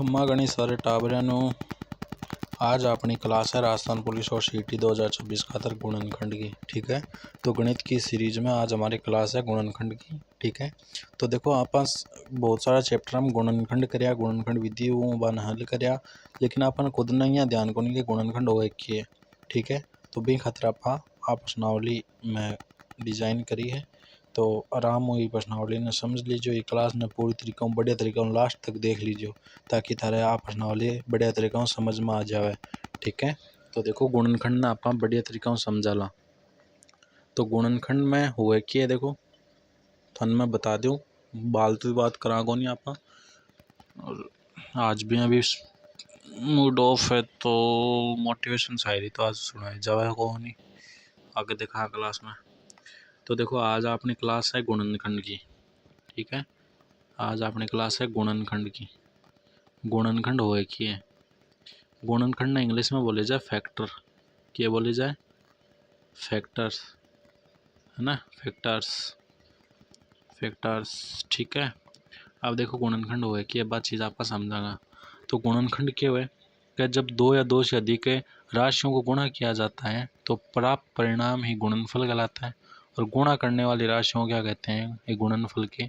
खम्मा गणी सारे टाबरियां नू आज अपनी क्लास है राजस्थान पुलिस और सीटी 2026 खातर गुणनखंड की। ठीक है, तो गणित की सीरीज में आज हमारी क्लास है गुणनखंड की। ठीक है, तो देखो आप बहुत सारा चैप्टर हम गुणनखंड करया, गुणनखंड विधि वन हल करया, लेकिन अपन खुद नहीं है ध्यान को नहीं कि गुणनखंड हो एक ही है। ठीक है, तो भी खातर आप प्रश्नावली में डिजाइन करी है, तो आराम हुई प्रश्नावली ने समझ लीजिए। ये क्लास ने पूरी तरीका बढ़िया तरीका लास्ट तक देख लीजिए, ताकि थारे आप प्रश्नावली बढ़िया तरीका समझ में आ जाए। ठीक है, तो देखो गुणनखंड ने आप बढ़िया तरीका समझा ला। तो गुणनखंड में हुए कि है देखो थन मैं बता दूँ, फालतू बात करा को नहीं आप। और आज भी अभी मूड ऑफ है तो मोटिवेशन शायरी तो आज सुनाई जावे को नहीं, आगे देखा क्लास में। तो देखो आज अपनी क्लास है गुणनखंड की। ठीक है, आज अपनी क्लास है गुणनखंड की। गुणनखंड होए कि है, गुणनखंड ने इंग्लिश में बोले जाए फैक्टर। क्या बोले जाए? फैक्टर्स, है ना, फैक्टर्स फैक्टर्स। ठीक है, अब देखो गुणनखंड हुए कि बात चीज़ आपका समझाना। तो गुणनखंड क्या हुए कि जब दो या दो से अधिक राशियों को गुणा किया जाता है तो प्राप्त परिणाम ही गुणनफल कहलाता है। और गुणा करने वाली राशियों क्या कहते हैं? ये गुणनफल के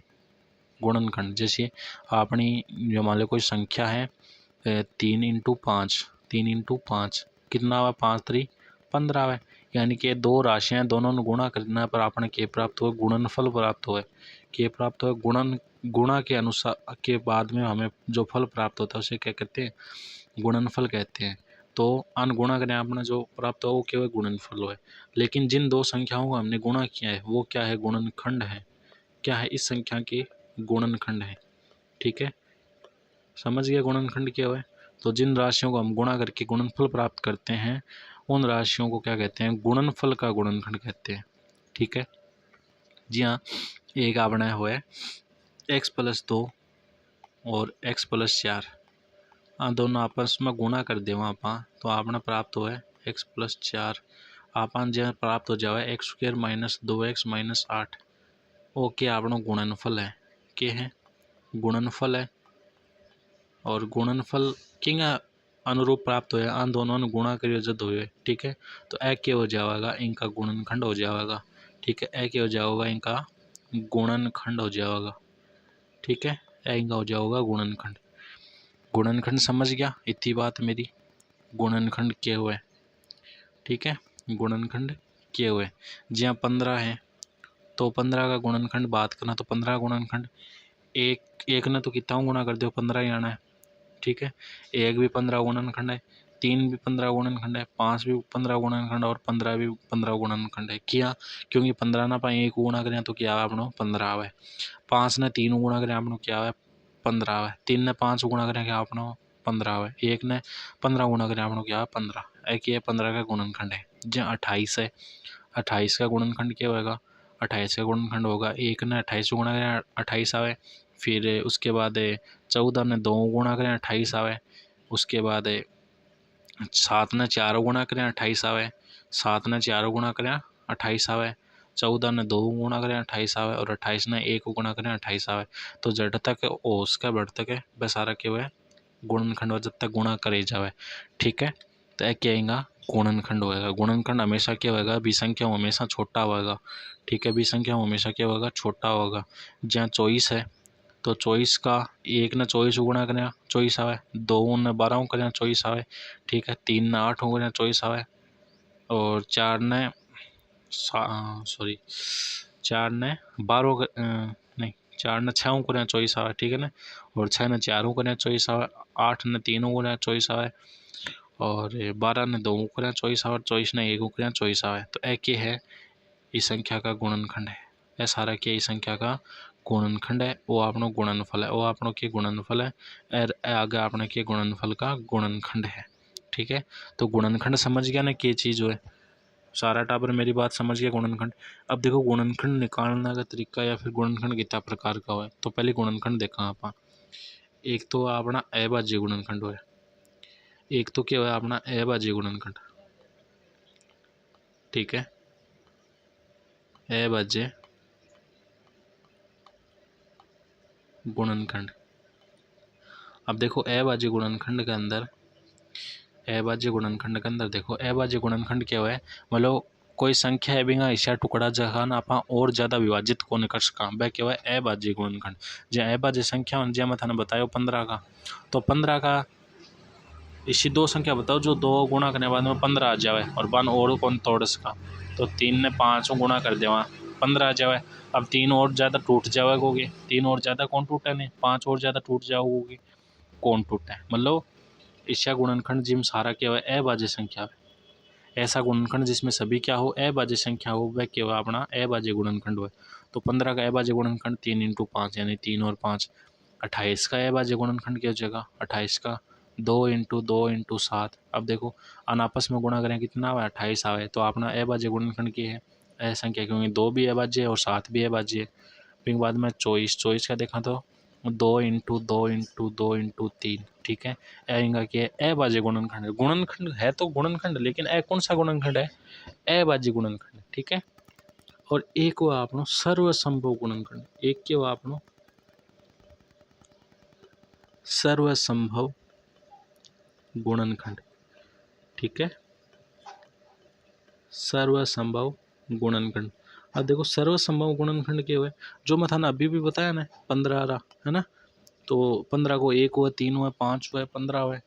गुणनखंड। जैसे अपनी जो मान लो कोई संख्या है 3 × 5, 3 × 5 कितना हुआ? 5×3 = 15 है। यानी कि दो राशियां दोनों ने गुणा करने पर अपने के प्राप्त हुए? गुणनफल प्राप्त हुए। के प्राप्त हुए गुणा के अनुसार के बाद में हमें जो फल प्राप्त होता है उसे क्या कहते हैं? गुणनफल कहते हैं। तो अनगुणा करें आपने जो प्राप्त हुआ वो केवल गुणनफल हुए, लेकिन जिन दो संख्याओं को हमने गुणा किया है वो क्या है? गुणनखंड है। क्या है? इस संख्या के गुणनखंड है। ठीक है, समझ गया गुणनखंड क्या है? तो जिन राशियों को हम गुणा करके गुणनफल प्राप्त करते हैं उन राशियों को क्या कहते हैं? गुणनफल का गुणनखंड कहते हैं। ठीक है, जी हाँ, एक आपने हुआ x+2 और x+4, दोनों आपस में गुणा कर देवा आप तो आपने प्राप्त हुआ x+4। आपन जो प्राप्त हो जाए x² - 2x - 8, ओके आपनो गुणनफल है। क्या है? गुणनफल है। और गुणनफल किंग अनुरूप प्राप्त होया, आन दोनों ने गुणा करियो जद हुए। ठीक है, तो ए क्या हो जाएगा? इनका गुणनखंड हो जाएगा। ठीक है, ए क्या हो जाएगा? इनका गुणनखंड हो जाएगा। ठीक है, ए इनका हो जाएगा गुणनखंड। गुणनखंड समझ गया? इतनी बात मेरी। गुणनखंड क्या हुए? ठीक है, गुणनखंड क्या हुए? जहाँ 15 है तो 15 का गुणनखंड बात करना, तो 15 गुणनखंड एक ने तो कितना गुणा कर दो? 15 ही आना है। ठीक है, एक भी 15 गुणनखंड है, 3 भी 15 गुणनखंड है, 5 भी 15 गुणनखंड और 15 भी 15 गुणनखंड है। क्या? क्योंकि 15 ना पाए एक गुणा करें तो क्या अपनो 15 आवे। 5 ने 3 गुणा करें अपनो क्या आवे? 15 आवे। 3 ने 5 गुणा करें क्या अपनो 15 आवे। 1 ने 15 गुणा करें अपनो क्या? 15। एक ये 15 का गुणनखंड है। जहाँ 28 है, 28 का गुणनखंड क्या होगा? 28 का गुणनखंड होगा 1 ने 28 गुणा करें 28 आवे। फिर उसके बाद 14 ने 2 गुणा करें 28 आवे। उसके बाद 7 ने 4 गुणा करें 28 आवे। 7 ने 4 गुणा करें 28 आवे। 14 ने 2 गुणा करें 28 आवे और 28 ने 1 गुणा करें 28 आवे। तो जड़ तक ओस का बढ़ तक है वह सारा क्या हुआ? गुणनखंड जब तक गुणा करे जावे। ठीक है, तो यह क्या आएगा? गुणनखंड होएगा। गुणनखंड हमेशा क्या होएगा? विसंख्या हमेशा छोटा होएगा। ठीक है, विसंख्या हमेशा क्या होगा? छोटा होगा। जहाँ 24 है तो 24 का 1 ने 24 गुणा करें 24 आवे। 2 ने 12 करें 24 आवे। ठीक है, 3 ने 8 करें 24 आवे। और 4 ने 12 नहीं 4 ने 6 करें 24 आवे। ठीक है ना, और 6 ने 4 करें 24 आवे। 8 ने 3 करें 24 आवे और 12 ने 2 करें 24 आवे। 24 ने 1 करें 24 आवे। तो एक ये है इस संख्या का गुणनखंड है। यह सारा क्या इस संख्या का गुणनखंड है, वो आपनो गुणनफल है। वो आपनो के गुणनफल है और आगे आपने के गुणनफल का गुणनखंड है। ठीक है, तो गुणनखंड समझ गया ना क्या चीज़ है? सारा टाबर मेरी बात समझ गया गुणनखंड। अब देखो गुणनखंड निकालने का तरीका या फिर गुणनखंड कितना प्रकार का है। तो पहले गुणनखंड देखा आप। एक तो अपना अभाज्य गुणनखंड है, एक तो क्या है अपना अभाज्य गुणनखंड। ठीक है, अभाज्य गुणनखंड। अब देखो अभाज्य गुणनखंड के अंदर, अभाज्य गुणनखंड के अंदर देखो अभाज्य गुणनखंड क्या है, मतलब कोई संख्या है बिंगा हिस्सा टुकड़ा जहां आपा और ज़्यादा विभाजित कोने कर सका, वह क्या है अभाज्य गुणनखंड। जो अभाज्य संख्या जो मैं थाने बतायो 15 का, तो 15 का इसी दो संख्या बताओ जो दो गुणा करने के बाद में 15 आ जाए और बन और कौन तोड़ सका, तो 3 ने 5 गुणा कर देवा 15 आ जाए। अब 3 और ज़्यादा टूट जाओगे, 3 और ज़्यादा कौन टूटा नहीं, 5 और ज़्यादा टूट जाओगे कौन टूटा है, मतलब ईर्ष्या गुणनखंड जिम सारा क्या है अभाज्य संख्या है। ऐसा गुणनखंड जिसमें सभी क्या हो अभाज्य संख्या हो वह क्या है अपना अभाज्य गुणनखंड हो। तो 15 का अभाज्य गुणनखंड 3 × 5 यानी 3 और 5 28 का अभाज्य गुणनखंड क्या हो जाएगा 28 का 2 × 2 × 7। अब देखो अनापस में गुणा करें कितना आवे 28 आवे, तो अपना अभाज्य गुणनखंड क्या है ए संख्या, क्योंकि 2 भी अभाज्य है और 7 भी अभाज्य है। फिर बाद में 24 का देखा तो 2 × 2 × 2 × 3, ठीक है। इनका क्या है अभाज्य गुणनखंड, गुणनखंड है तो गुणनखंड, लेकिन ए कौन सा गुणनखंड है अभाज्य गुणनखंड, ठीक है। और एक हुआ आपनो सर्वसंभव गुणनखंड, एक क्या हुआ आपनो सर्वसंभव गुणनखंड, ठीक है, सर्वसंभव गुणनखंड। अब देखो सर्वसंभव गुणनखंड क्या हुआ जो मैं थाना अभी भी बताया ना 15 रहा है ना, तो 15 को 1 हुआ 3 हुआ 5 हुआ 15 हुआ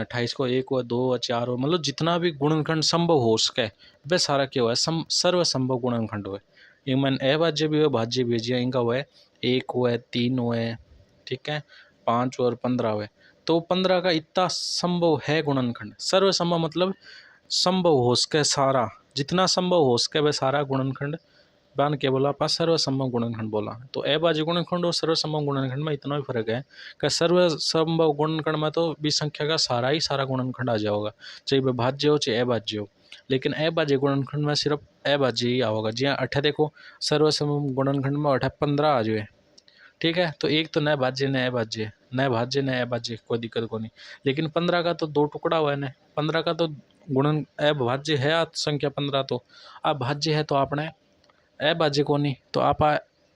28 को 1 हुआ 2 हुआ 4 हुआ, मतलब जितना भी गुणनखंड संभव हो सके वह सारा क्या हुआ है सर्वसंभव गुणनखंड हुआ। ये मन अभाज्य भी हुआ भाज्य भी है, इनका हुआ है 1 हुआ 3 हुआ, ठीक है, 5 और 15 हुआ। तो 15 का इतना संभव है गुणनखंड, सर्वसंभव मतलब संभव हो सके सारा, जितना संभव हो सके वह सारा गुणनखंड बान के बोला आपा सर्वसंभव गुणनखंड बोला। तो अभाज्य गुणनखंड और सर्वसंभव गुणनखंड में इतना ही फर्क है कि सर्वसंभव गुणनखंड में तो भी संख्या का सारा ही सारा गुणनखंड आ जाएगा, चाहे वह भाज्य हो चाहे अभाज्य हो, लेकिन अभाज्य गुणनखंड में सिर्फ अभाज्य ही आएगा। जी अठे देखो सर्वसंभव गुणनखंड में अठे 15 आ जाए, ठीक है, तो एक तो न भाज्य न अभाज्य, न भाज्य न अभाज्य कोई दिक्कत को नहीं, लेकिन 15 का तो दो टुकड़ा हुआ है न, 15 का तो गुणन अभाज्य है संख्या 15, तो अभाज्य है तो आपने अभाज्य को नहीं, तो आप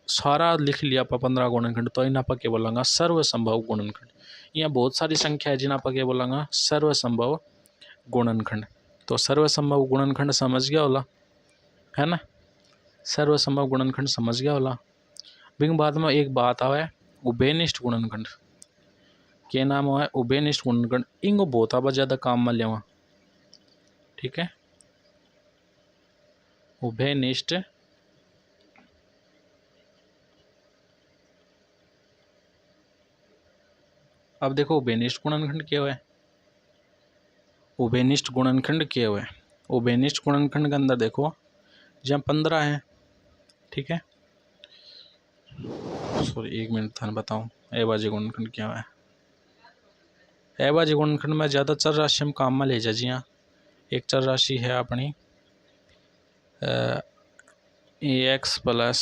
सारा लिख लिया आप 15 गुणनखंड, तो इन आप क्या बोलेंगे सर्वसंभव गुणनखंड। यहाँ बहुत सारी संख्या है जिन आप क्या बोलेंगे सर्वसंभव गुणनखंड। तो सर्वसंभव गुणनखंड समझ गया होला है ना, सर्वसंभव गुणनखंड समझ गया होला। बिंग बाद में एक बात आवे उभयनिष्ठ गुणनखंड, क्या नाम है उभयनिष्ठ गुणनखंड, इनको बहुत आवा ज़्यादा काम में लेवा, ठीक है, उभयनिष्ठ अब देखो उभयनिष्ठ गुणनखंड क्या है, उभयनिष्ठ गुणनखंड क्या है, उभयनिष्ठ गुणनखंड के अंदर देखो जहाँ 15 है, ठीक है, सॉरी 1 मिनट था बताऊँ अभाज्य गुणनखंड क्या है। अभाज्य गुणनखंड में ज़्यादा चर राशि हम काम में ले जा, जी हाँ, एक चर राशि है अपनी ax plus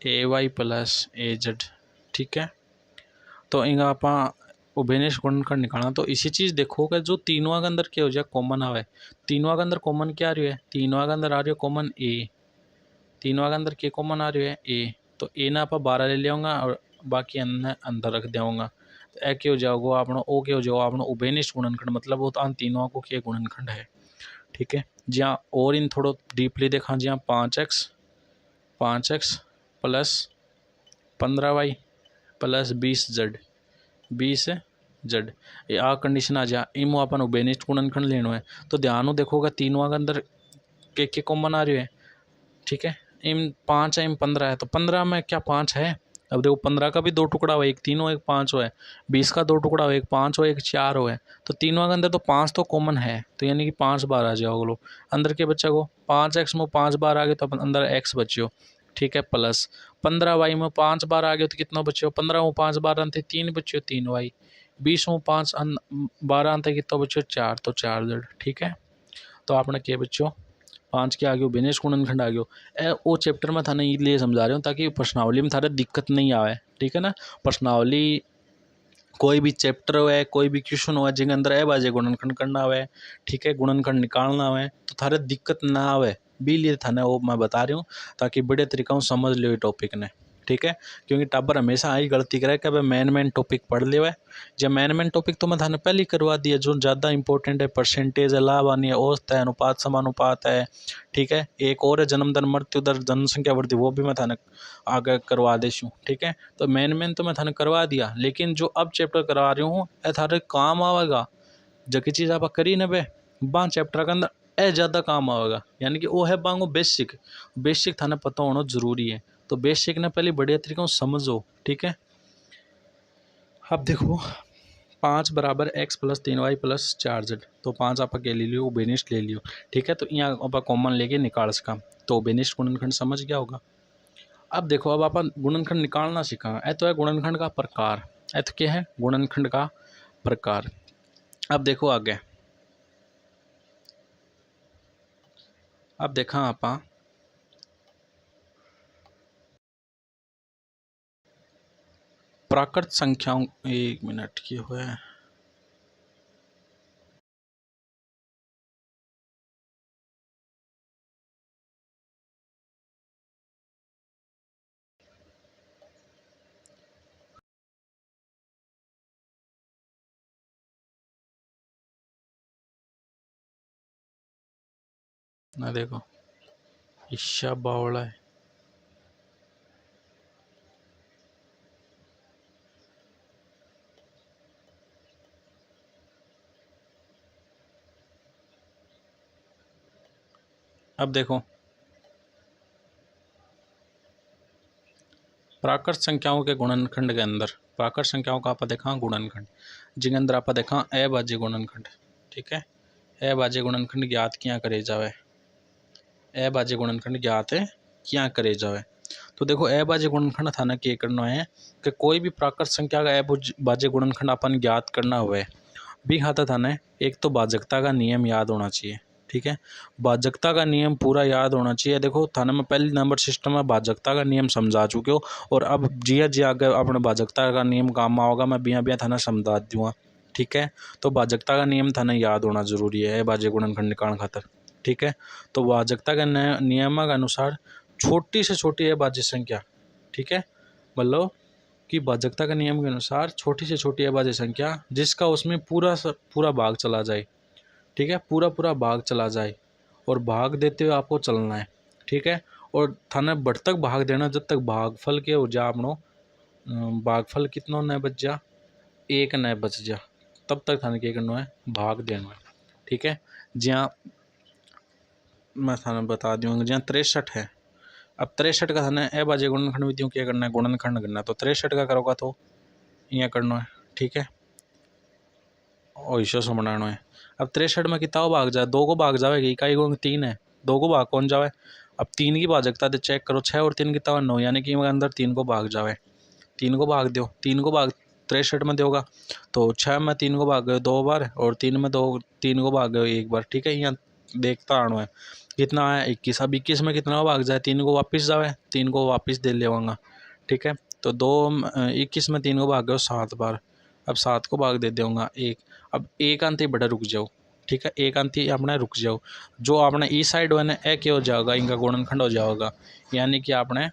ay plus az, ठीक है। तो इनका आप उभयनिष्ठ गुणनखंड निकालना, तो इसी चीज़ देखो कि जो तीनों के अंदर क्या हो जाए कॉमन आवे, तीनों के अंदर कॉमन क्या आ रही है, तीनों के अंदर आ रही है कॉमन ए, तीनों के अंदर क्या कॉमन आ रही है ए, तो ए ना आप 12 ले लिया और बाकी अंदर रख देंगे, तो ए क्या हो जाओगे अपना ओ क्या हो जाओगे अपना उभयनिष्ठ गुणनखंड, मतलब वो तो तीनों को क्या गुणनखंड है, ठीक है। जहाँ और इन थोड़ा डीपली देखा जहाँ 5x plus 15y plus 20z ये आ कंडीशन आ जा, इमो अपन उभयनिष्ठ गुणनखंड लेना है, तो ध्यान देखोगा तीनों के अंदर के कॉमन आ रही है, ठीक है, इम 5 है इम 15 है, तो 15 में क्या 5 है, अब देखो 15 का भी 2 टुकड़ा हो, एक 3 हो एक 5 हो, 20 का 2 टुकड़ा हो, एक 5 हो एक 4 हो, तो तीनों के अंदर तो 5 तो कॉमन है, तो यानी कि 5 बार आ जाओगे लो अंदर के बच्चा को 5x में 5 बार आ गए तो अपन अंदर x बच्चे हो, ठीक है, प्लस 15y में 5 बार आ गए तो कितना बच्चे हो 15 में 5 बार आते 3 बच्चे हो 3y, 20 में 5 बार आते कितना बच्चे हो 4, तो 4z, ठीक है। तो आपने क्या बच्चों 5 के आगे उभयनिष्ठ गुणनखंड आ गयो। वो चैप्टर में थाने इसलिए समझा रहा हूँ ताकि प्रश्नावली में थारे दिक्कत नहीं आवे, ठीक है ना। प्रश्नावली कोई भी चैप्टर हो कोई भी क्वेश्चन हो जिनके अंदर अभाज्य गुणनखंड करना आवे, ठीक है, गुणनखंड निकालना आवे, तो थारे दिक्कत ना आवे, भी लिए थाने वो मैं बता रही हूँ ताकि बड़े तरीका से समझ लो टॉपिक ने। ठीक है। क्योंकि टाबर हमेशा आई गलती करे कि भाई मेन टॉपिक पढ़ ले हुआ। जब मेन टॉपिक तो मैं थाने पहले ही करवा दिया, जो ज़्यादा इंपॉर्टेंट है, परसेंटेज है, लाभ हानि है, औसत है, अनुपात समानुपात है, ठीक है। एक और है जन्म दर मृत्यु दर जनसंख्या वृद्धि, वो भी मैं थाने आगे करवा देशूँ, ठीक है। तो मेन तो मैं थाने करवा दिया, लेकिन जो अब चैप्टर करवा रही हूँ ये थारे काम आवेगा। जकी चीज़ आप करी न बे बा चैप्टर के अंदर ए ज़्यादा काम आवेगा, यानी कि वो है बांगो बेसिक। बेसिक थाने पता होना जरूरी है। तो बेसिक ने पहले बढ़िया तरीके से समझो, ठीक है। अब देखो 5 बराबर x plus 3y plus 4z, तो 5 आप ले लियो, बेनिस्ट ले लियो, ठीक है। तो यहाँ आप कॉमन लेके निकाल सका, तो बेनिस्ट गुणनखंड समझ गया होगा। अब देखो अब आप गुणनखंड निकालना सीखा। ए तो है गुणनखंड का प्रकार। ए तो क्या है गुणनखंड का प्रकार। अब देखो आगे, अब देखा आप प्राकृत संख्याओं, 1 मिनट की हुआ है, ना देखो ईशा बावला है। अब देखो प्राकृत संख्याओं के गुणनखंड के अंदर, प्राकृत संख्याओं का आप देखा गुणनखंड, जिनके अंदर आप देखा अभाज्य गुणनखंड, ठीक है। अभाज्य गुणनखंड ज्ञात किया करे जावे, अभाज्य गुणनखंड ज्ञात है क्या करे जावे। तो देखो अभाज्य गुणनखंड थाना क्या करना है कि कोई भी प्राकृत संख्या का अभाज्य गुणनखंड अपन ज्ञात करना हुआ भी खाता थाने एक तो भाजकता का नियम याद होना चाहिए, ठीक है। भाजकता का नियम पूरा याद होना चाहिए। देखो थाने में पहले नंबर सिस्टम में भाजकता का नियम समझा चुके हो, और अब जिया जी आगे अपने भाजकता का नियम काम होगा मैं बिया बिया थाना समझा दूंगा, ठीक है। तो भाजकता का नियम थाने याद होना जरूरी है अभाज्य गुणनखंड निकालने खातर, ठीक है। तो भाजकता के नियम के अनुसार छोटी से छोटी अभाज्य संख्या, ठीक है, मतलब कि भाजकता के नियम के अनुसार छोटी से छोटी अभाज्य संख्या जिसका उसमें पूरा भाग चला जाए, ठीक है, पूरा भाग चला जाए, और भाग देते हुए आपको चलना है, ठीक है। और थाने बढ़ तक भाग देना जब तक भागफल के हो जा अपनो भागफल कितना न बच जा, 1 न बच जा, तब तक थाने क्या करना है भाग देना है, ठीक है। जहाँ मैं थाने बता दूँगा जहाँ 63 है, अब 63 का थाने अभाज्य गुणनखंड विधियों क्या करना है गुणनखंड करना है, तो 63 का करोगा तो यहाँ करना है, ठीक है, और ईशो से बनाना है। अब 63 में कितना भाग जाए, 2 को भाग जाएगा, इकाई गुण 3 है, 2 को भाग कौन जावे। अब 3 की भाजकता तो चेक करो, 6 और 3 कितना 9, यानी कि अंदर 3 को भाग जावे, 3 को भाग दो, 3 को भाग 63 में दोगा, तो 6 में 3 को भाग गए 2 बार, और 3 में 2 3 को भाग गए 1 बार, ठीक है। यहाँ देखता आना है कितना है 21। अब 21 में कितना भाग जाए, 3 को वापस जावे, 3 को वापस दे लेवांगा, ठीक है। तो 21 में 3 को भाग गए 7 बार, अब 7 को भाग दे दूंगा 1। अब एक अंत ही बड़ा रुक जाओ, ठीक है, एक अंत ही अपने रुक जाओ, जो आपने ई साइड वन है क्या हो जाएगा इनका गुणनखंड हो जाएगा, यानी कि आपने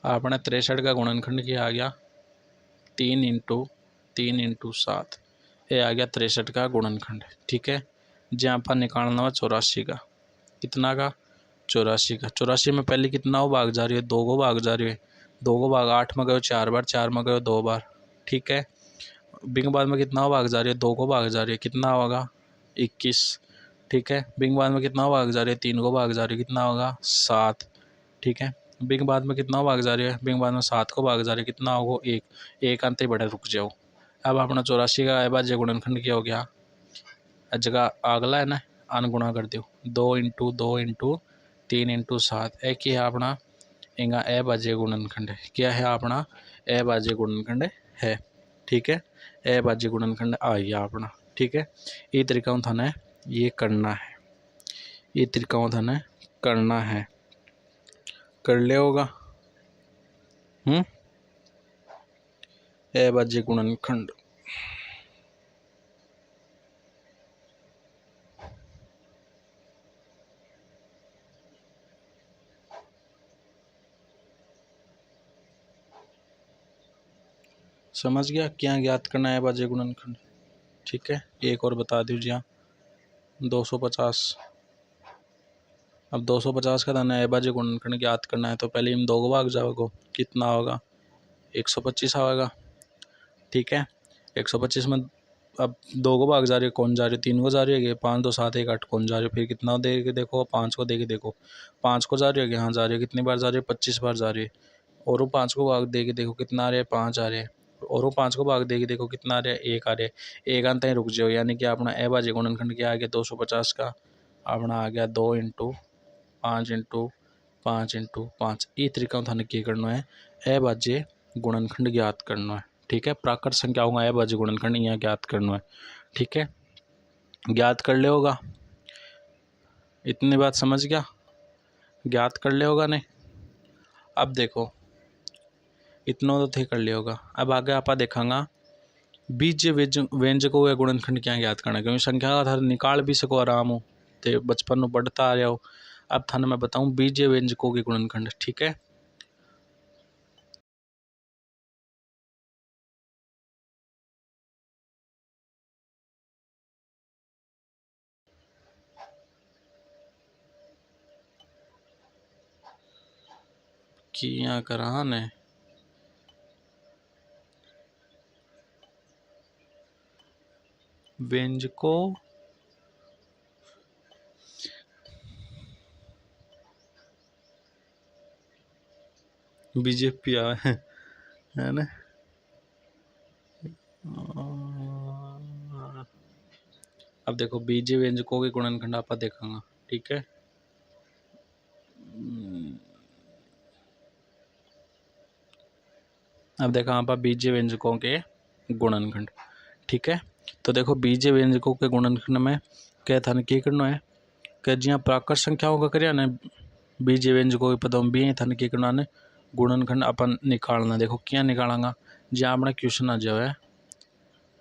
आपने 63 का गुणनखंड क्या आ गया 3 × 3 × 7, ये आ गया 63 का गुणनखंड, ठीक है। जहाँ पर निकालना हुआ 84 का, कितना का 84 का। 84 में पहले कितना हो भाग जा रही है 2 को भाग जा रही है, 2 को भाग 8 में गए 4 बार, 4 में गए 2 बार, ठीक है। बिंग बाद में कितना भाग जा रही है 2 को भाग जा रही है, कितना होगा 21, ठीक है। बिंग बाद में कितना भाग जा रही है 3 को भाग जा रही है, कितना होगा 7, ठीक है। बिंग बाद में कितना भाग जा रही है, बिंग बाद में 7 को भाग जा रही है, कितना होगा 1, एक अंत ही बड़ा रुक जाओ। अब अपना 84 का अभाज्य गुणनखंड क्या हो गया, जगह अगला है ना आन गुणा कर दो, 2 × 2 × 3 × 7 एक ही है अपना इनका अभाज्य गुणनखंड है, क्या है अपना अभाज्य गुणनखंड है, ठीक है। अभाज्य गुणनखंड आ गया अपना, ठीक है। ये तरीका थाने ये करना है, ये तरीका थाने करना है, कर ले होगा। अभाज्य गुणनखंड समझ गया क्या ज्ञात करना है अभाज्य गुणनखंड। ठीक है, एक और बता दीजिए 250। अब 250 का दाना अभाज्य गुणनखंड ज्ञात करना है तो पहले इन दो को भाग जाओगे, कितना होगा 125 आएगा। ठीक है, 125 में अब दो को भाग जा रही है, कौन जा रही है 3 को जा रही है, 5 2 7 1 8 कौन जा रही है, फिर कितना दे के देखो 5 को दे के देखो, 5 को जा रही है, यहाँ जा रही है, कितनी बार जा रही है 25 बार जा रही है। और वो 5 को भाग दे के देखो कितना आ रहा है 5 आ रहे हैं, और वो 5 को भाग दे के देखो कितना आ रहा है 1 आ रहा है। 1 आते ही रुक जाओ, यानी कि अपना अभाज्य गुणनखंड क्या आ गया 250 का अपना आ गया 2 × 5 × 5 × 5। इस तरीका थाने क्या करना है अभाज्य गुणनखंड ज्ञात करना है। ठीक है, प्राकृत संख्याओं का अभाज्य गुणनखंड यहाँ ज्ञात करना है। ठीक है, ज्ञात कर ले होगा, इतनी बात समझ गया, ज्ञात कर ले होगा नहीं। अब देखो इतना तो थे कर लिया होगा। अब आगे आप देखांगा बीज व्यंजकों या गुणनखंड क्या ज्ञात करना, क्योंकि संख्या का था निकाल भी सको आराम हो तो बचपन में पढ़ता आ रहा हो। अब थाने मैं बताऊं बीज व्यंजकों के गुणनखंड। ठीक है, किया करा ने व्यंजकों बीजेपी आवे है ना। अब देखो बीज व्यंजकों के गुणनखंड आप देखांगा। ठीक है, अब देखा आप बीज व्यंजकों के गुणनखंड। ठीक है, तो देखो बीज व्यंजकों के गुणनखंड में क्या था क्या करना है कि जिया प्राकृत संख्याओं का करिया ना बीज व्यंजकों के पदों भी था क्या करना है गुणनखंड अपन निकालना। देखो क्या निकालेंगा, जहाँ अपना क्वेश्चन आ जाए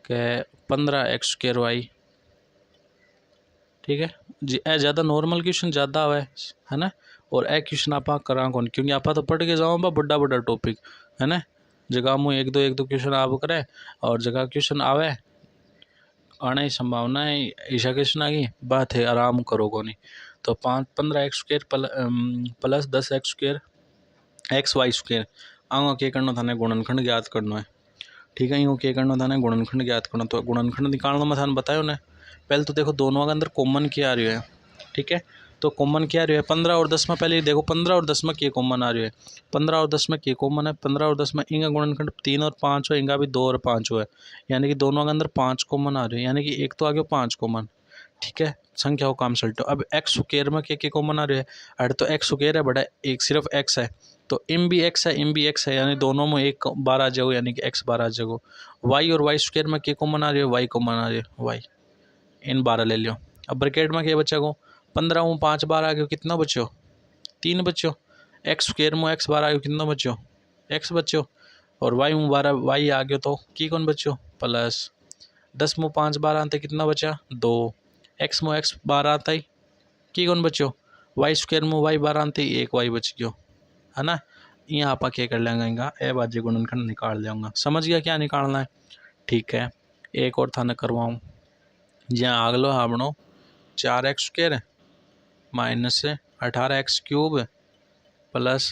कि 15x²y। ठीक है जी, ए ज़्यादा नॉर्मल क्वेश्चन ज़्यादा आवे है ना, और ए क्वेश्चन आप करा कौन, क्योंकि आप तो पढ़ के जाओ बड़ा बड़ा टॉपिक है ना। जगह मुँह एक दो क्वेश्चन आप करे और जगह क्वेश्चन आवे आने की संभावना है ईशा क्वेश्चन आ गई बात है, आराम करो को नहीं। तो 15x² प्लस 10x² XY² आगे क्या करना थाने गुणनखंड ज्ञात करना है। ठीक है, यूँ क्या करना थाने गुणनखंड ज्ञात करना। तो गुणनखंड निकालना मैं थाने बताया ना, पहले तो देखो दोनों के अंदर कॉमन क्या आ रही है। ठीक है, तो कॉमन क्या आ रही है 15 और 10 में, पहले देखो 15 और 10 में क्या कॉमन आ रही है, 15 और 10 में क्या कॉमन है, 15 और 10 में इंगा गुणनखंड 3 और 5 हो, इंगा भी 2 और 5 हो है, यानी कि दोनों के अंदर 5 कॉमन आ रही है, यानी कि एक तो आ गया 5 कॉमन। ठीक है, संख्या को काम सल्टो। अब x² में क्या कॉमन आ रही है, अरे तो x² है बड़ा एक सिर्फ x है, तो इम भी x है इम भी x है, यानी दोनों में एक बार आ जाओ, यानी कि x बार आ जाओ। y और y² में क्या कॉमन आ रही है, y कॉमन आ रही है y, इन 12 ले लियो। अब ब्रैकेट में क्या बचा को 15 में 5 बार आ गयो, कितना बचो 3 बचो। x² में x बार आ गयो, कितना बचो x बचो। और y में 12 y आ गयो तो की कौन बचो प्लस 10 में 5 बार आते कितना बचा 2। x में x बार आता ही की कौन बचो y² में y बार आते ही 1 y बच गयो है ना। यहाँ आप क्या कर लेंगे इनका अभाज्य गुणनखंड निकाल लेंगे। समझ गया क्या निकालना है। ठीक है, एक और थाने करवाऊँ, जहाँ आगलो आपनो 4x² minus 18x³ plus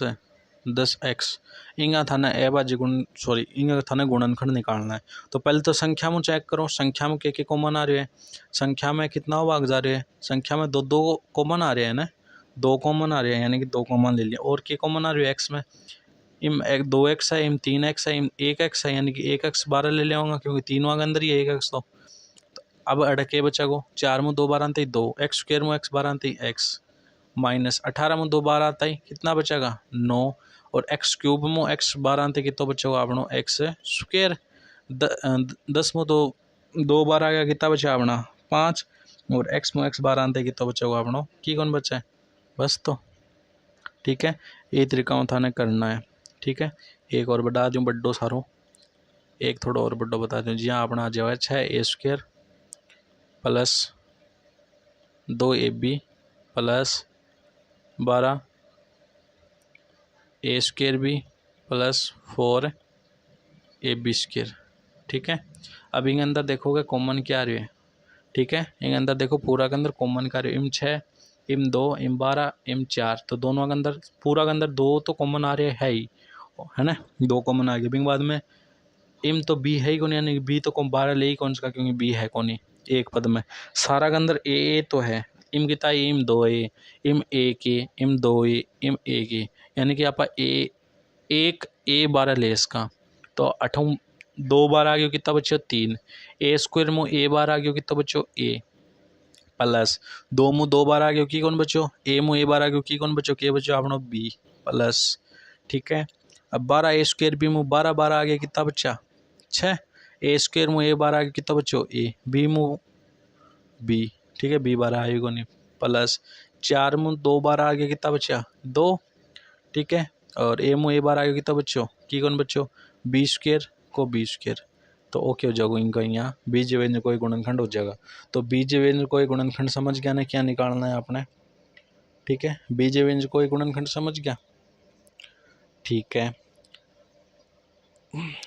10x इंगा थाने अभाज्य गुण इंगा थाने गुणनखंड निकालना है। तो पहले तो संख्या में चेक करो, संख्या में क्या कॉमन आ रहे हैं, संख्या में कितना भाग जा रहे हैं, संख्या में दो दो कॉमन आ रहे हैं ना, 2 कॉमन आ रहे हैं, यानी कि 2 कॉमन ले लिया। और क्या कॉमन आ रही है x में, इम 2x है इम 3x है इम 1x है, यानी कि 1x 12 ले लिया क्योंकि तीनों के अंदर ही है 1x। तो अब अड़के बचा को 4 में 2 बार आते ही 2, x² में x बार आते ही x माइनस 18 में 2 बार आता ही कितना बचेगा 9, और x³ में x बार आते कितना बचेगा अपनो x²। 10 में तो 2 बार आ गया कितना बचा अपना 5, और x में x बार आते कितना बचेगा अपनो की कौन बचा है बस। तो ठीक है, ये तरीका थाने करना है। ठीक है, एक और बता दूँ बड्डो सारो, एक थोड़ा और बड्डो बता दूँ, जी हाँ अपना जो है 6a² plus 2ab plus 12 a² भी प्लस 4ab²। ठीक है। अब इनके अंदर देखोगे कॉमन क्या आ रही है, ठीक है। इनके अंदर देखो पूरा के अंदर कॉमन क्या आ रही है, इम 6, इम 2, इम 12, इम 4, तो दोनों के अंदर पूरा के अंदर 2 तो कॉमन आ रहे है ही, है ना, 2 कॉमन आ गए। बिंग बाद में इम तो बी है ही कौन, यानी बी तो 12 ले ही कौन सा, क्योंकि बी है कौन ही एक पद में। सारा के अंदर ए तो है, इम कितना है, इम 2 ए, इम 1 ए, इम 2 ए, इम 1 ए, यानी कि आप ए 1 ए 12 ले इसका, तो 8 2 बार आ गया कितना बच्चों 3, ए स्क्वायर में ए बार आ गया कितना बच्चों ए, प्लस 2 मुँह 2 बार आ गया की कौन बच्चों ए मुँह ए बार आ गया की कौन बच्चों के बच्चों आपनो बी प्लस, ठीक है। अब 12 ए स्क्वायर बी मुँह 12 बार आ गया कितना बच्चा 6, ए स्क्वायर मुँह ए बार आ गया कितना बच्चों ए, बी मुँह बी, ठीक है, बी बार आएगा को नहीं, प्लस 4 मुँह 2 बार आ गया कितना बच्चा 2, ठीक है, और ए मुँह ए बार आ गया कितना बच्चों की कौन बच्चों बी स्क्वायर को बी स्क्वायर, तो ओके हो जाएगा इनका यहाँ बीज व्यंजन कोई गुणनखंड हो जाएगा। तो बीज व्यंजन कोई गुणनखंड समझ गया ना, क्या निकालना है आपने, ठीक है, बीज व्यंजन कोई गुणनखंड समझ गया, ठीक है।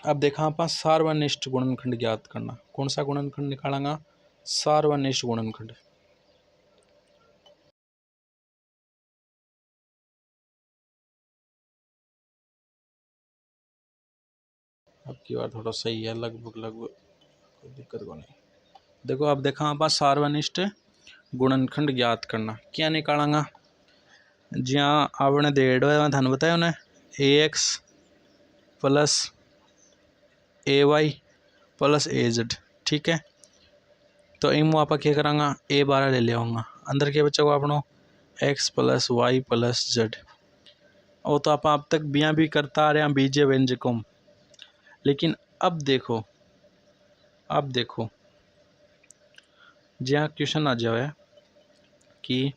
अब देखा आप सार्वनिष्ठ गुणनखंड ज्ञात करना, कौन सा गुणनखंड निकालेंगा, सार्वनिष्ठ गुणनखंड। अब की बार थोड़ा सही है, लगभग लगभग कोई दिक्कत को नहीं। देखो अब देखा आप सार्वनिष्ठ गुणनखंड ज्ञात करना, क्या निकालेंगा, जहाँ आपने डेढ़ थाने बताया उन्हें ए एक्स प्लस ए वाई प्लस ए जेड, ठीक है। तो इन आप क्या करांगा ए 12 ले लिया, अंदर क्या बचा हुआ अपनों x plus y plus z, वो तो आप अब तक बिया भी करता आ रहे हैं बीजे व्यंजकों, लेकिन अब देखो जहाँ क्वेश्चन आ जाए कि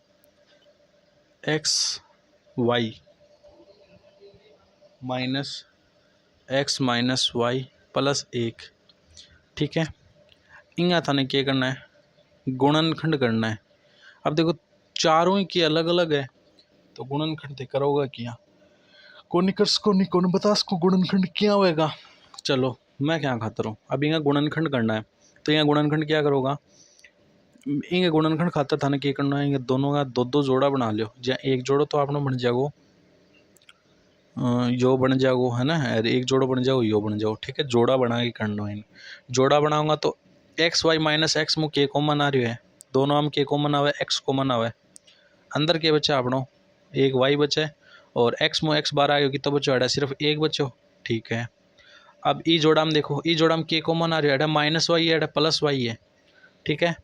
x y minus y plus 1, ठीक है, इंगा थाने क्या करना है गुणनखंड करना है। अब देखो चारों ही की अलग अलग है, तो गुणनखंड करोगा क्या, कौन कर सको नहीं कौन बता सको गुणनखंड क्या होएगा। चलो मैं क्या खातर हूँ, अब यहाँ गुणनखंड करना है, तो यहाँ गुणनखंड क्या करोगा, इंगे गुणनखंड खातर थाने क्या करना है, दोनों का दो दो जोड़ा बना लियो, जहाँ एक जोड़ो तो आपने बन जाओ यो बन जाओ, है ना, एक जोड़ो बन जाओ यो बन जाओ, ठीक है, जोड़ा बना के करना है। जोड़ा बनाऊंगा तो एक्स वाई माइनस एक्स मुँह के कॉमन आ रही है, दोनों हम के कॉमन आवे एक्स कॉमन आवे, अंदर के बचा अपनों एक वाई बचे, और एक्स मुँह एक्स बार आ गया कितना बचो है सिर्फ एक बचो, ठीक है। अब ई जोड़ा में देखो, ई जोड़ा में के कॉमन आ रही है माइनस वाई है प्लस वाई है, ठीक है।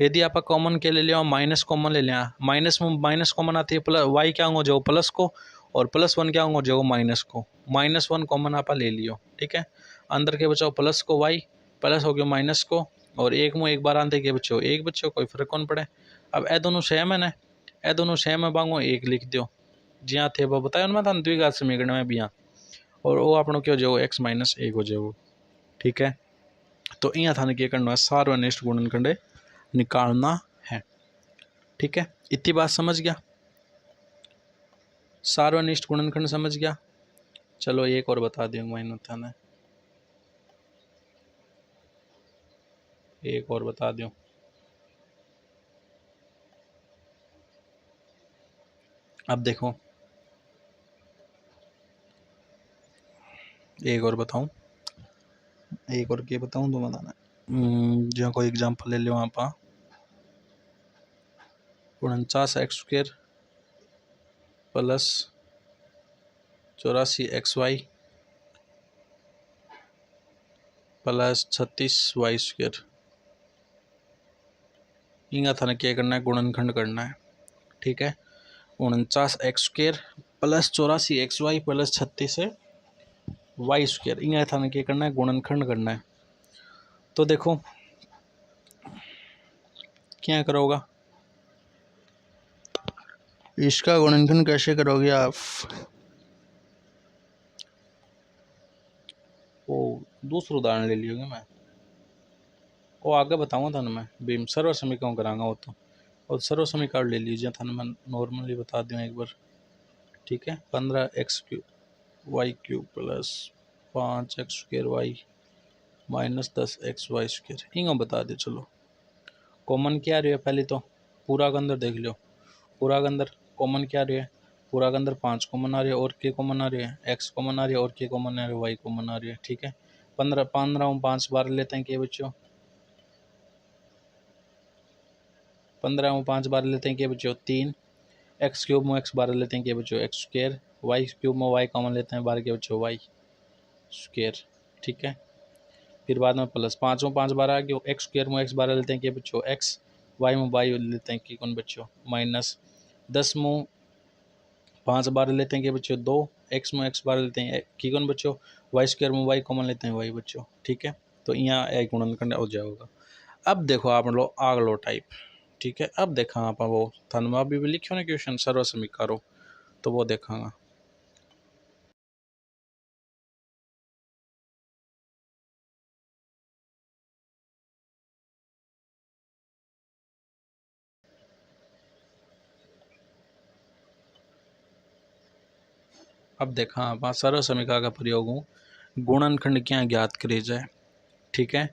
यदि आप कॉमन के ले लिया माइनस कॉमन ले लिया, माइनस में माइनस कॉमन आती है, प्लस वाई क्या हो जाओ प्लस को, और प्लस 1 क्या हो जाओ माइनस को, -1 कॉमन आप ले लियो, ठीक है। अंदर के बचाओ प्लस को वाई प्लस हो गया माइनस को, और एक मुँह एक बार आते के बच्चों एक बच्चों कोई फर्क कौन पड़े। अब ए दोनों सेम है ना, ए दोनों सेम है बांगो एक लिख दो, जी हाँ थे वो बताया मैं था द्विघात समीकरण में भी यहाँ, और वो अपनों क्या हो जाओ x माइनस 1 हो जाओ, ठीक है। तो यहाँ थाने क्या करना है सार्वनिष्ठ गुणनखंड निकालना है, ठीक है। इतनी बात समझ गया, सार्वनिष्ठ गुणनखंड समझ गया। चलो एक और बता दूंगा मैंने थाने, एक और बता दूं, अब देखो एक और बताऊं, एक और क्या बताऊं तो बताना, जो कोई एग्जांपल ले लो आप 49x² plus 84xy plus 36y², इंगा थाने क्या करना है गुणनखंड करना है, ठीक है। 49x² plus 84xy plus 36y², इंगा थाने क्या करना है गुणनखंड करना है। तो देखो क्या करोगा, इसका गुणनखंड कैसे करोगे आप, वो दूसरा उदाहरण ले लियोगे मैं, वो आगे बताऊंगा थाने मैं बीम सर्व समीकरण कराऊंगा वो तो, और सर्व समीकरण ले लीजिए थाने मैं नॉर्मली बता दूँ एक बार, ठीक है। 15x³ y³ plus 5x² y -10xy²। इंगा बता दे। चलो कॉमन क्या रही है, पहले तो पूरा के अंदर देख लो, पूरा के अंदर कॉमन क्या रही है, पूरा के अंदर 5 कॉमन आ रही है और के कॉमन आ रही है, x कॉमन आ रही है और के कॉमन आ रही है, y कॉमन आ रही है। ठीक है, 15 में 5 बार लेते हैं के बच्चों, 15 में 5 बार लेते हैं के बच्चों 3, x³ में x बार लेते हैं के बच्चों x², y³ में y कॉमन लेते हैं बार के बच्चों y²। ठीक है, फिर बाद में प्लस 5 में 5 बार आ गया, x² में x बार लेते हैं के बच्चों x, y में y लेते हैं कि कौन बच्चों -10 में 5 बार लेते हैं कि बच्चों 2, x में x बार लेते हैं कि कौन बच्चों y² में y कॉमन लेते हैं y बच्चों। ठीक है, तो यहाँ एक गुणनखंड हो जाएगा। अब देखो आप लोग आगलो टाइप। ठीक है, अब देखा आप वो थानवा अभी भी लिखो ना क्वेश्चन सर्व समीकरण, तो वो देखांगा। अब देखा आप सर्व समीकरण का प्रयोग हूँ गुणनखंड क्या ज्ञात करे जाए। ठीक है,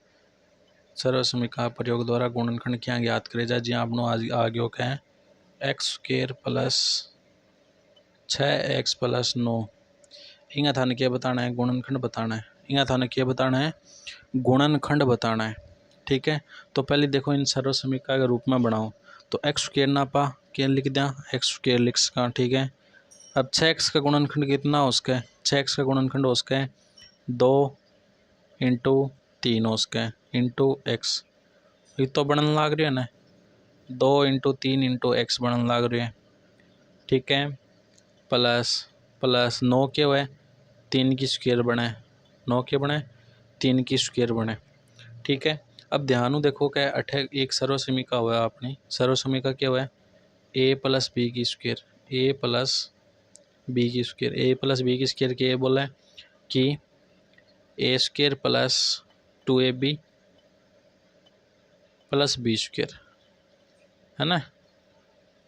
सर्व समीकरण प्रयोग द्वारा गुणनखंड क्या ज्ञात करे जाए, जी आपनो आगे क्या है x² प्लस 6x प्लस 9। इंगा थाने क्या बताना है, गुणनखंड बताना है। इंगा थाने क्या बताना है, गुणनखंड बताना है। ठीक है, तो पहले देखो इन सर्व समीकरण के रूप में बनाओ, तो x² नापा क्या लिख दिया, x² लिख सका। ठीक है, अब 6x का गुणनखंड कितना उसका है, 6x का गुणनखंड उसका है 2 × 3 उसका है इंटू x, ये तो बनन लाग रही है ना, 2 × 3 × x बनन लाग रही है। ठीक है, प्लस 9 के हुए 3 की स्क्वायर बने, 9 के बने 3 की स्क्वायर बने। ठीक है, अब ध्यान देखो क्या अठे एक सर्व समीकरण हुआ है, अपनी सर्व समीकरण क्या हुआ है a प्लस बी की स्क्वायर, a प्लस बी की स्क्वायर, a प्लस बी की स्क्वायर के बोला है कि a² plus 2ab plus b² है ना।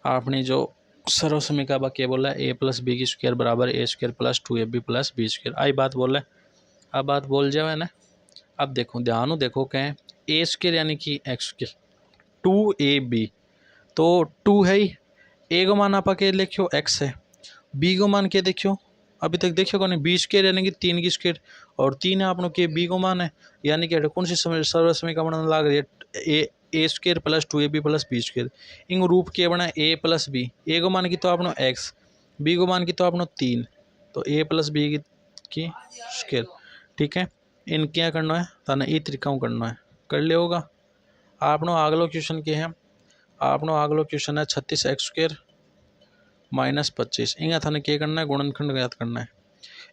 आपने जो सर्व समीकरण क्या बोला है a प्लस बी की स्क्वायर बराबर a² plus 2ab plus b², आई बात बोल रहा है, अब बात बोल जाए ना। अब देखो ध्यान देखो क्या है a² यानी कि x², 2ab तो 2 है ही, a को मान आप के लिखो x है, b को मान के देखियो अभी तक देखियो कौन b² यानी कि 3 की स्क्वायर, और 3 आपनो के b को मान है, यानी कि कौन सी सर्व समीकरण बनाने लाग रही है a² plus 2ab plus b²। इन रूप के बना a प्लस बी, a को मान की तो आपनो x, b को मान की तो आपनो 3, तो a प्लस बी की स्क्वायर। ठीक है, इन क्या करना है ताना ई तरीका करना है, कर ले होगा। आपनो अगलो क्वेश्चन क्या है, आपनो अगलो क्वेश्चन है 36x² माइनस 25। इंगा थाने क्या करना है गुणनखंड ज्ञात करना है,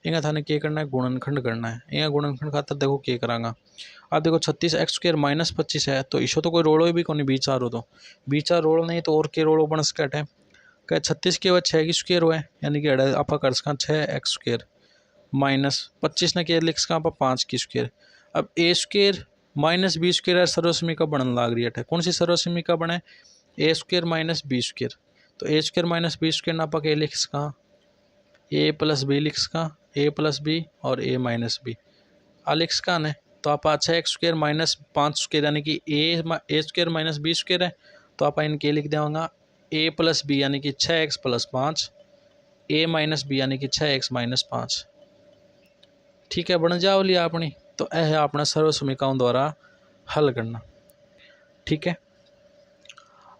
इंगा थाने क्या करना है गुणनखंड करना है। इंगा गुणनखंड खातर देखो क्या करांगा, अब देखो 36x² माइनस 25 है, तो इसो तो कोई रोड़ो भी कोई बीचार हो, तो बीचार रोड़ नहीं तो और के रोड़ो बन सकट है क्या 36 के बाद 6 की स्क्वायर हुआ है, यानी कि आप कर सका 6x² माइनस 25 ने क्या लिख सका आप 5 की स्क्वायर। अब a² माइनस b² सर्व समीकरण बनने लाग रही है, कौन सी सर्व समीकरण बने a² माइनस b², तो a² माइनस b² ना आप लिख सका a प्लस बी लिख सका, a प्लस बी और a माइनस बी आ लिख सका ने, तो आप 6x² माइनस 5² यानी कि a² माइनस b² है, तो आप इनके लिख देंगे a प्लस बी यानी कि 6x plus 5, a minus B यानी कि 6x माइनस 5। ठीक है, बन जाओ लिया अपनी, तो यह है अपना सर्व समीकरण द्वारा हल करना। ठीक है,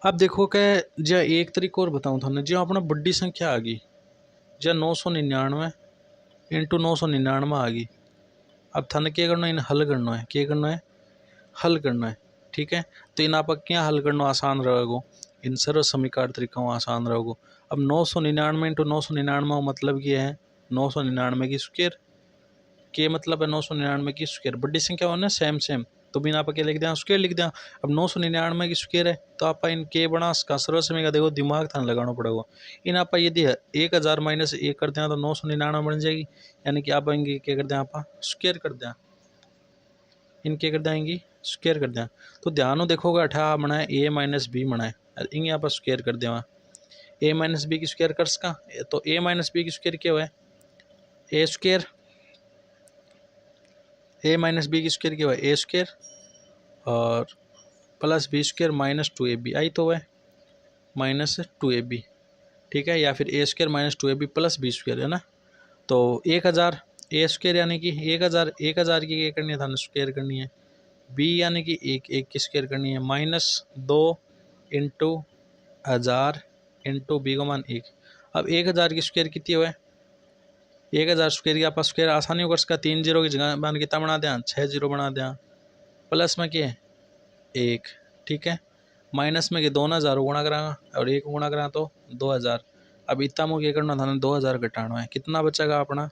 अब देखो क्या जो एक तरीका और बताऊँ थाने, जो अपना बड़ी संख्या आ गई जो 999 इंटू 999 आ गई, अब थाने क्या करना है इन हल करना है, क्या करना है हल करना है। ठीक है, तो इन आप क्या हल करना आसान रहेगा, इन सर्व समीकरण तरीका आसान रहेगा। अब 999 इंटू 999 मतलब ये है 999 की स्क्वायर, के मतलब है 999 की स्क्वायर, बड़ी संख्या हो ना सेम, तो बिना आप क्या लिख दें स्क्वायर लिख दें। अब 999 की स्क्वायर है, तो आप इन के बना इसका सर्व समीकरण देखो दिमाग थाने लगाना पड़ेगा। इन आप यदि 1000 माइनस 1 कर दें तो 999 बन जाएगी, यानी कि आप इनके क्या कर दें आप स्क्वायर कर दें, इनके कर देंगे स्क्वायर कर दें। तो ध्यान देखोगे 18 बनाए a माइनस बी बनाए, इंगे आप स्क्वायर कर दें, a माइनस बी की स्क्वायर कर सका, तो a माइनस बी की स्क्वायर क्या हुआ है a² ए माइनस बी की स्क्वायर क्या हुआ ए स्क्वायर और plus B square minus 2ab आई तो है माइनस 2ab, ठीक है, या फिर A square minus 2ab plus B square है ना। तो 1000 ए स्क्वायर यानी कि 1000 की क्या करनी है था स्क्वायर करनी है, बी यानी कि एक की स्क्वायर करनी है, माइनस 2 इंटू 1000 इंटू बी का मान 1। अब 1000 की स्क्वायर कितनी हुआ है 1000 स्क्वायर की आप स्क्वायर आसानी होकर इसका 3 जीरो की जगह मान कितना बना दें 6 जीरो बना दें, प्लस में क्या है 1, ठीक है, माइनस में कि 2000 गुणा करांगा और 1 गुणा करा तो 2000। अब इतना मुझे क्या करना था 2000 घटाना है, कितना बचेगा अपना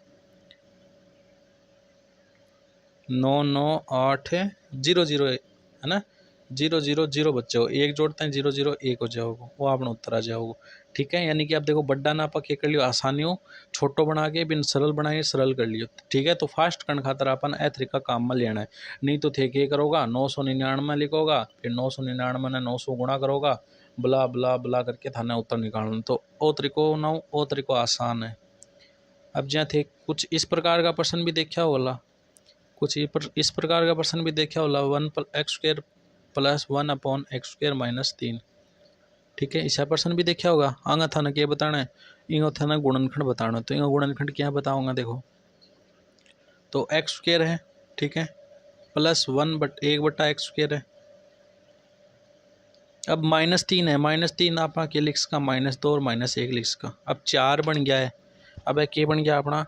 9980 है ना, 000 बच्चे हो, एक जोड़ते हैं 00 1 हो जाओगे, वो आपने उत्तर आ जाओगे, ठीक है। यानी कि आप देखो बड्डा ना आप क्या कर लियो आसानी हो छोटो बना के बिन सरल बनाए सरल कर लियो, ठीक है। तो फास्ट करने खातर अपन ए तरीका काम में लेना है, नहीं तो थे क्या करोगा 999 लिखोगा, फिर 999 ने 900 गुणा करोगा, बला बला बला करके थाने उत्तर निकालना। तो ओ तरीको आसान है। अब जहाँ थे कुछ इस प्रकार का प्रश्न भी देखा होला, कुछ इस प्रकार का प्रश्न भी देखा होला 1x² प्लस 1/x² माइनस 3, ठीक है, ऐसा प्रश्न भी देखा होगा। आगे थाना क्या बताना है इंगो थाना गुणनखंड बताना, तो इंगो गुणनखंड क्या बताऊंगा देखो, तो x² है, ठीक है, प्लस 1/1/x² है। अब माइनस 3 है, माइनस 3 आप क्या लिख सका -2 और -1 लिख सका। अब 4 बन गया है, अब क्या बन गया अपना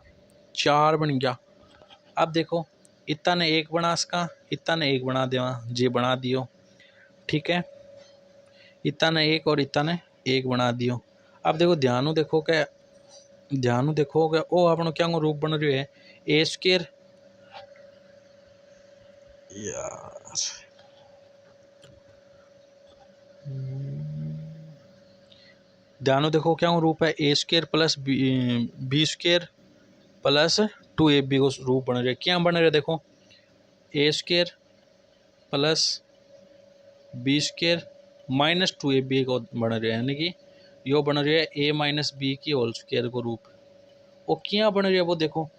4 बन गया। अब देखो इतना ने 1 बना सका, इतना ने 1 बना देवा जी बना दियो, ठीक है, इतना ने 1 और इतना ने 1 बना दियो। अब देखो ध्यान देखो क्या ओ अपनो क्या रूप बन रही है a² यार ध्यान देखो क्या रूप है a² plus b² plus 2ab को रूप बन रहा है, क्या बन रहा है देखो a² plus b² minus 2ab को बन रहा है, यानी कि यो बन रहा है a माइनस बी की होल स्क्वायर को रूप, वो क्या बन रहा है वो देखो।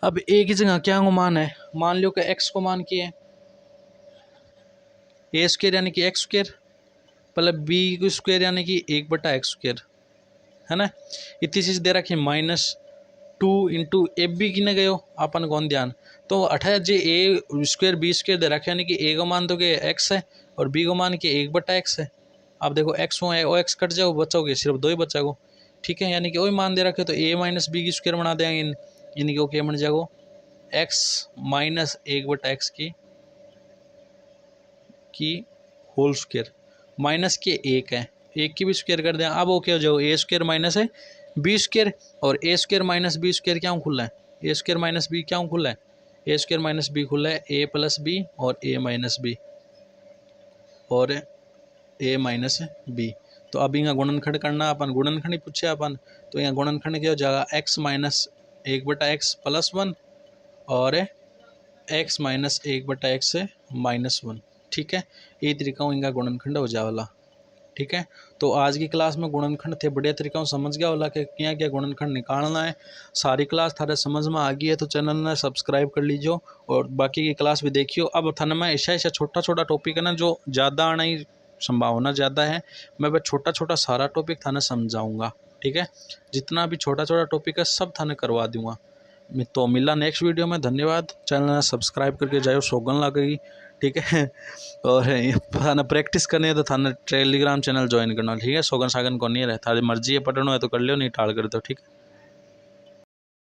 अब a की जगह क्या मान है, मान लो कि x को मान किया है a² यानी कि x² प्लस b स्क्वायर यानी कि 1/x² है ना। इतनी चीज़ दे रखी -2 इंटू ab की ने गयो अपन कौन ध्यान, तो 28 जे a² b² दे रखे यानी कि a को मान तो के x है और b को मान के 1/x है। आप देखो x हो है वो x कट जाओ बचोगे सिर्फ 2 ही बचाओ, ठीक है, यानी कि वही मान दे रखे तो a माइनस बी की स्क्वायर बना देंगे, यानी कि वो क्या बन जाएगा x माइनस 1/x की होल स्क्वायर माइनस के 1 है, 1 की भी स्क्वायर कर दें। अब वो क्या हो जाओ a² माइनस है b² और a² माइनस b² क्या खुला है a² माइनस b क्या खुला है a² माइनस b खुला है a प्लस b और a माइनस b और a माइनस b। तो अब यहाँ गुणनखंड करना अपन, गुणनखंड ही पूछे अपन, तो यहाँ गुणनखंड क्या हो जाएगा x माइनस 1/x प्लस 1 और x माइनस 1/x माइनस 1, ठीक है, ये तरीका इनका गुणनखंड हो जाएगा, ठीक है। तो आज की क्लास में गुणनखंड थे बढ़िया तरीका समझ गया होला कि क्या क्या गुणनखंड निकालना है। सारी क्लास थारे समझ में आ गई है तो चैनल ने सब्सक्राइब कर लीजिए और बाकी की क्लास भी देखियो। अब थाने में ऐसा छोटा छोटा टॉपिक है ना जो ज़्यादा आने की संभावना ज़्यादा है, मैं वह छोटा छोटा सारा टॉपिक थाने समझाऊँगा, ठीक है, जितना भी छोटा छोटा टॉपिक है सब थाने करवा दूँगा। तो मिला नेक्स्ट वीडियो में, धन्यवाद। चैनल ने सब्सक्राइब करके जाओ, सौगन लगेगी, ठीक है। और थाना प्रैक्टिस करनी है तो थाना टेलीग्राम चैनल ज्वाइन करना, ठीक है, सौगन सागन को नहीं रहे, थारी मर्जी है पढ़ना है तो कर लो नहीं टाल कर दो, ठीक है।